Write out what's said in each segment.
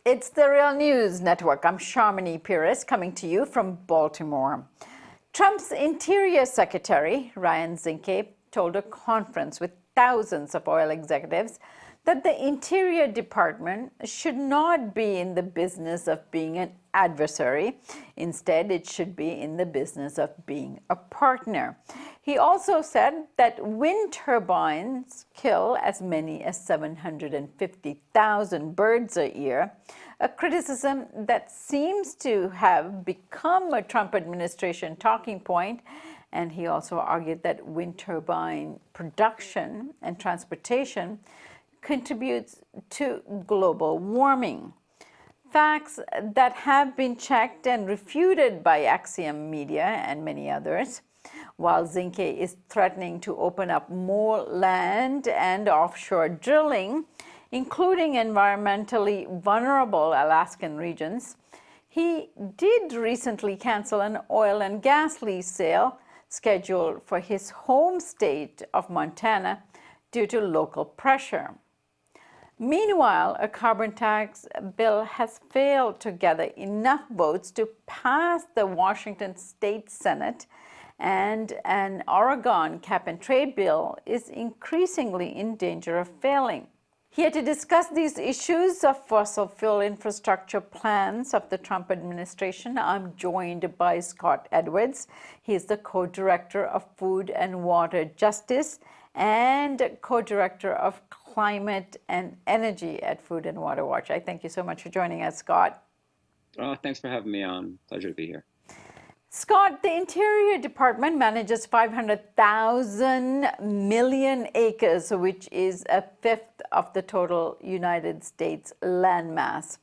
It's the Real News Network. I'm Sharmini Pires coming to you from Baltimore. Trump's Interior Secretary, Ryan Zinke, told a conference with thousands of oil executives that the Interior Department should not be in the business of being an adversary. Instead, it should be in the business of being a partner. He also said that wind turbines kill as many as 750,000 birds a year, a criticism that seems to have become a Trump administration talking point. And he also argued that wind turbine production and transportation contributes to global warming. Facts that have been checked and refuted by Axiom Media and many others. While Zinke is threatening to open up more land and offshore drilling, including environmentally vulnerable Alaskan regions, he did recently cancel an oil and gas lease sale scheduled for his home state of Montana due to local pressure. Meanwhile, a carbon tax bill has failed to gather enough votes to pass the Washington State Senate, and an Oregon cap-and-trade bill is increasingly in danger of failing. Here to discuss these issues of fossil fuel infrastructure plans of the Trump administration, I'm joined by Scott Edwards. He is the co-director of Food and Water Justice and co-director of Climate and Energy at Food and Water Watch. I thank you so much for joining us, Scott. Thanks for having me on. Pleasure to be here. Scott, the Interior Department manages 500,000 million acres, which is a fifth of the total United States landmass.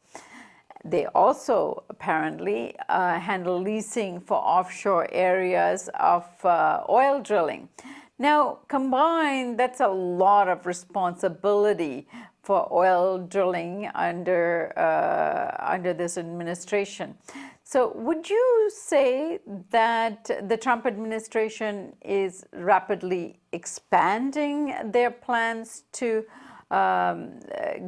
They also apparently handle leasing for offshore areas of oil drilling. Now, combined, that's a lot of responsibility for oil drilling under this administration. So would you say that the Trump administration is rapidly expanding their plans to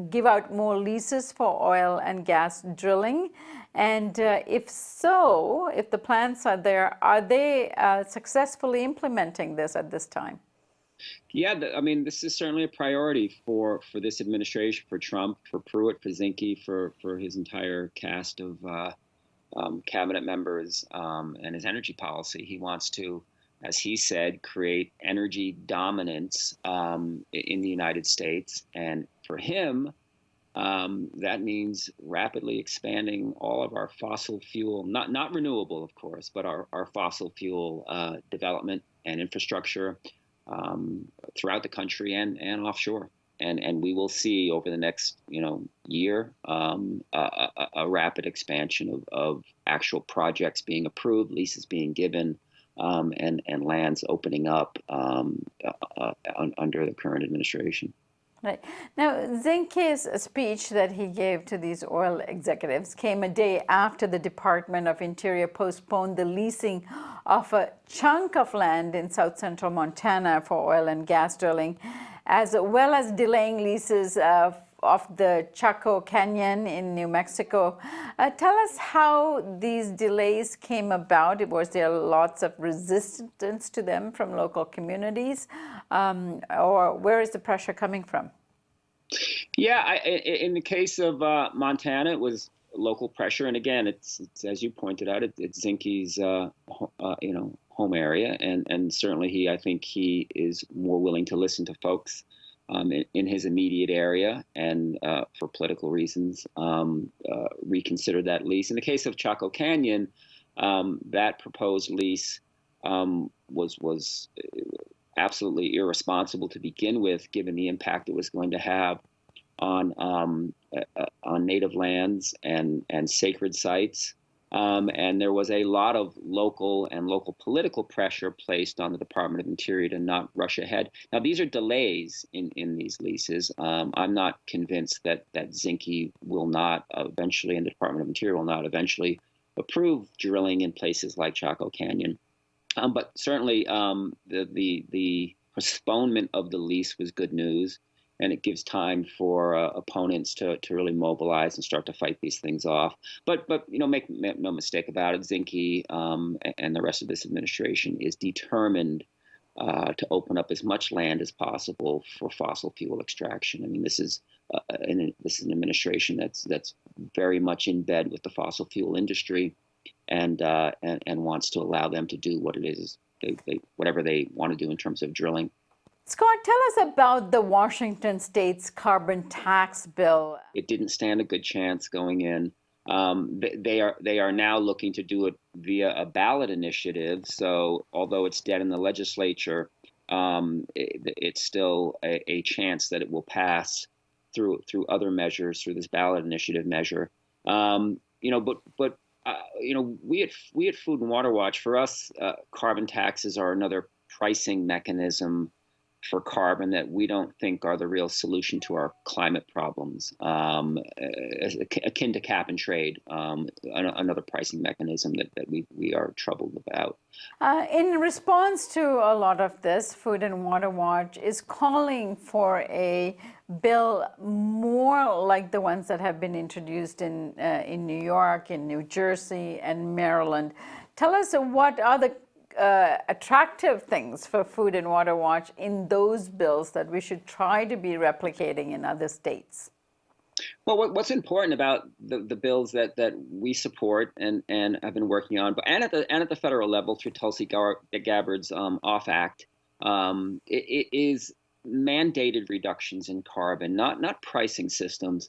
give out more leases for oil and gas drilling? And if so, if the plans are there, are they successfully implementing this at this time? Yeah, I mean, this is certainly a priority for this administration, for Trump, for Pruitt, for Zinke, for his entire cast of cabinet members and his energy policy. He wants to, as he said, create energy dominance in the United States. And for him, that means rapidly expanding all of our fossil fuel, not renewable, of course, but our fossil fuel development and infrastructure throughout the country and offshore. And we will see over the next year a rapid expansion of actual projects being approved, leases being given, and lands opening up under the current administration. Right. Now, Zinke's speech that he gave to these oil executives came a day after the Department of Interior postponed the leasing of a chunk of land in south central Montana for oil and gas drilling, as well as delaying leases of the Chaco Canyon in New Mexico. Tell us how these delays came about. Was there lots of resistance to them from local communities? Or where is the pressure coming from? Yeah, in the case of Montana, it was local pressure, and again, it's as you pointed out, it's Zinke's home area, and certainly I think he is more willing to listen to folks in his immediate area, and for political reasons, reconsider that lease. In the case of Chaco Canyon, that proposed lease was absolutely irresponsible to begin with, given the impact it was going to have on native lands and sacred sites. And there was a lot of local political pressure placed on the Department of Interior to not rush ahead. Now, these are delays in these leases. I'm not convinced that Zinke will not eventually, and the Department of Interior will not eventually approve drilling in places like Chaco Canyon. But certainly the postponement of the lease was good news. and it gives time for opponents to really mobilize and start to fight these things off. But make no mistake about it, Zinke and the rest of this administration is determined to open up as much land as possible for fossil fuel extraction. I mean, this is an administration that's very much in bed with the fossil fuel industry, and wants to allow them to do what it is whatever they want to do in terms of drilling. Scott, tell us about the Washington state's carbon tax bill. It didn't stand a good chance going in. They are now looking to do it via a ballot initiative. So although it's dead in the legislature, it's still a chance that it will pass through other measures, through this ballot initiative measure. We at Food and Water Watch, for us, carbon taxes are another pricing mechanism for carbon that we don't think are the real solution to our climate problems, akin to cap and trade, another pricing mechanism that we are troubled about. In response to a lot of this, Food and Water Watch is calling for a bill more like the ones that have been introduced in New York, in New Jersey, and Maryland. Tell us what are the attractive things for Food and Water Watch in those bills that we should try to be replicating in other states? Well, what's important about the bills that we support and have been working on, but and at the federal level through Tulsi Gabbard's OFF Act, it is mandated reductions in carbon, not pricing systems.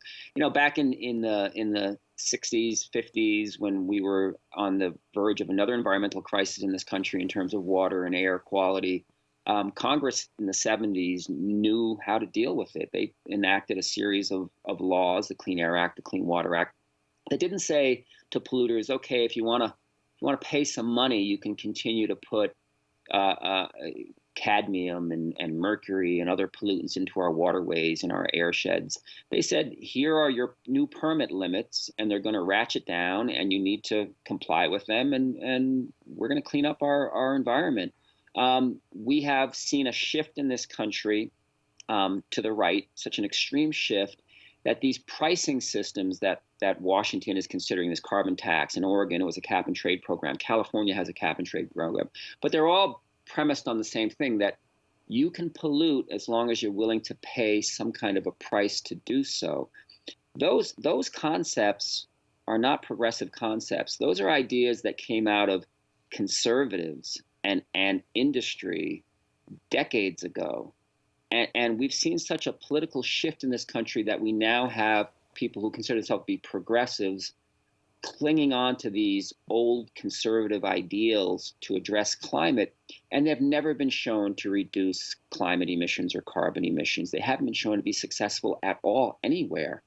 Back in the 60s, 50s, when we were on the verge of another environmental crisis in this country in terms of water and air quality, Congress in the 70s knew how to deal with it. They enacted a series of laws, the Clean Air Act, the Clean Water Act. They didn't say to polluters, okay, if you want to pay some money, you can continue to put cadmium and mercury and other pollutants into our waterways and our air sheds. They said, here are your new permit limits, and they're going to ratchet down, and you need to comply with them, and we're going to clean up our environment. We have seen a shift in this country to the right, such an extreme shift, that these pricing systems that Washington is considering, this carbon tax, in Oregon it was a cap and trade program, California has a cap and trade program, but they're all premised on the same thing, that you can pollute as long as you're willing to pay some kind of a price to do so. Those concepts are not progressive concepts. Those are ideas that came out of conservatives and industry decades ago. And we've seen such a political shift in this country that we now have people who consider themselves to be progressives clinging on to these old conservative ideals to address climate, and they've never been shown to reduce climate emissions or carbon emissions. They haven't been shown to be successful at all anywhere.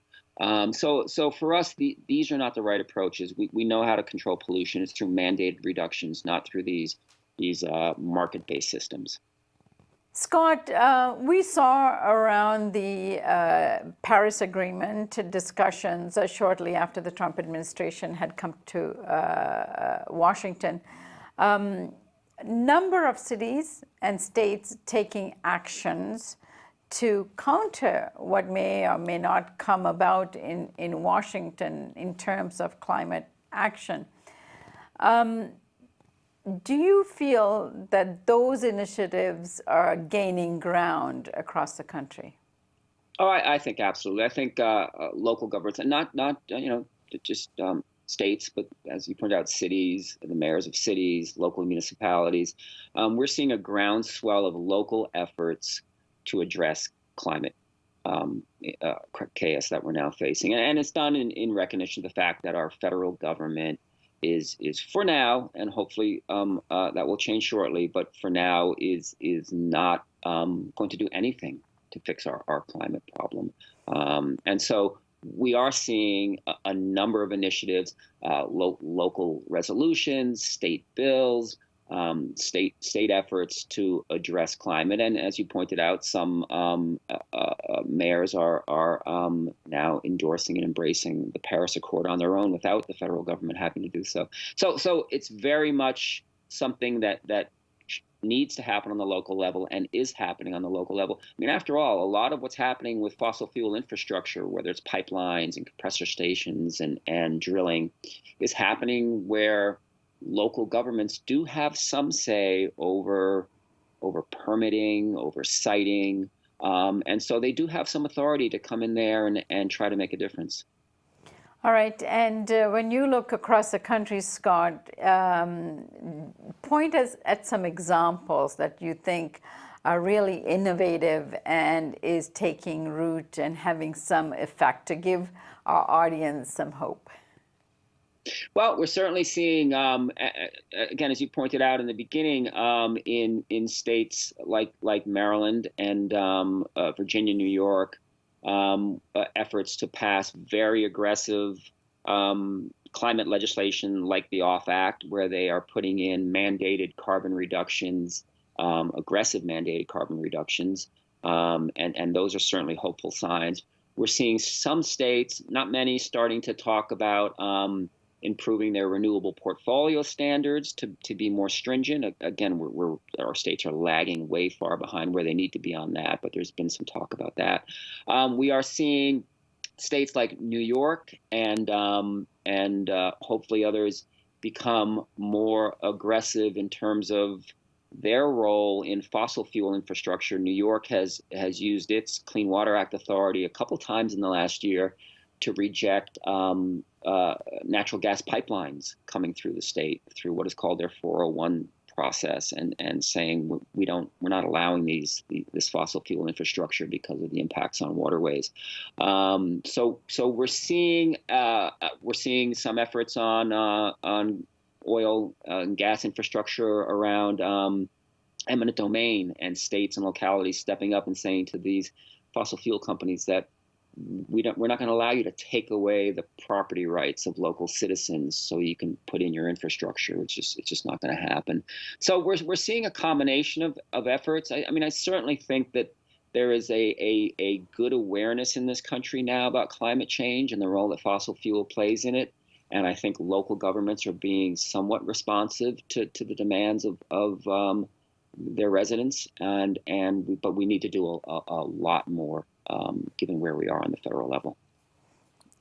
So for us, these are not the right approaches. We know how to control pollution. It's through mandated reductions, not through these market-based systems. Scott, we saw around the Paris Agreement discussions shortly after the Trump administration had come to Washington, number of cities and states taking actions to counter what may or may not come about in Washington in terms of climate action. Do you feel that those initiatives are gaining ground across the country? Oh, I think absolutely. I think local governments, and not just states, but as you pointed out, cities, the mayors of cities, local municipalities. We're seeing a groundswell of local efforts to address climate chaos that we're now facing, and it's done in recognition of the fact that our federal government is for now, and hopefully that will change shortly, but for now is not going to do anything to fix our climate problem. And so we are seeing a number of initiatives, local resolutions, state bills, state efforts to address climate. And as you pointed out, some mayors are now endorsing and embracing the Paris Accord on their own without the federal government having to do so. So it's very much something that needs to happen on the local level and is happening on the local level. I mean, after all, a lot of what's happening with fossil fuel infrastructure, whether it's pipelines and compressor stations and drilling, is happening where local governments do have some say over permitting, over siting, and so they do have some authority to come in there and try to make a difference. All right, and when you look across the country, Scott, point us at some examples that you think are really innovative and is taking root and having some effect to give our audience some hope. Well, we're certainly seeing, again, as you pointed out in the beginning, in states like Maryland and Virginia, New York, efforts to pass very aggressive climate legislation like the OFF Act, where they are putting in mandated carbon reductions, aggressive mandated carbon reductions, and those are certainly hopeful signs. We're seeing some states, not many, starting to talk about improving their renewable portfolio standards to be more stringent. Again, our states are lagging way far behind where they need to be on that, but there's been some talk about that. We are seeing states like New York and hopefully others become more aggressive in terms of their role in fossil fuel infrastructure. New York has used its Clean Water Act authority a couple times in the last year to reject natural gas pipelines coming through the state through what is called their 401 process, and saying we're not allowing this fossil fuel infrastructure because of the impacts on waterways. So we're seeing some efforts on oil and gas infrastructure around eminent domain, and states and localities stepping up and saying to these fossil fuel companies that we're not going to allow you to take away the property rights of local citizens so you can put in your infrastructure. It's just not going to happen. So we're seeing a combination of efforts. I mean, I certainly think that there is a good awareness in this country now about climate change and the role that fossil fuel plays in it. And I think local governments are being somewhat responsive to the demands of their residents, but we need to do a lot more, given where we are on the federal level.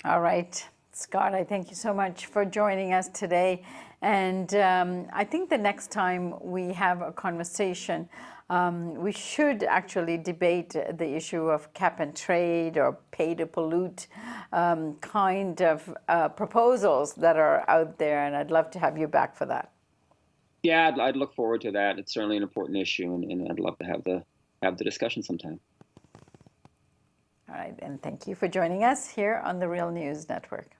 All right, Scott, I thank you so much for joining us today. And I think the next time we have a conversation, we should actually debate the issue of cap and trade or pay to pollute kind of proposals that are out there. And I'd love to have you back for that. Yeah, I'd look forward to that. It's certainly an important issue, and I'd love to have the discussion sometime. All right, and thank you for joining us here on the Real News Network.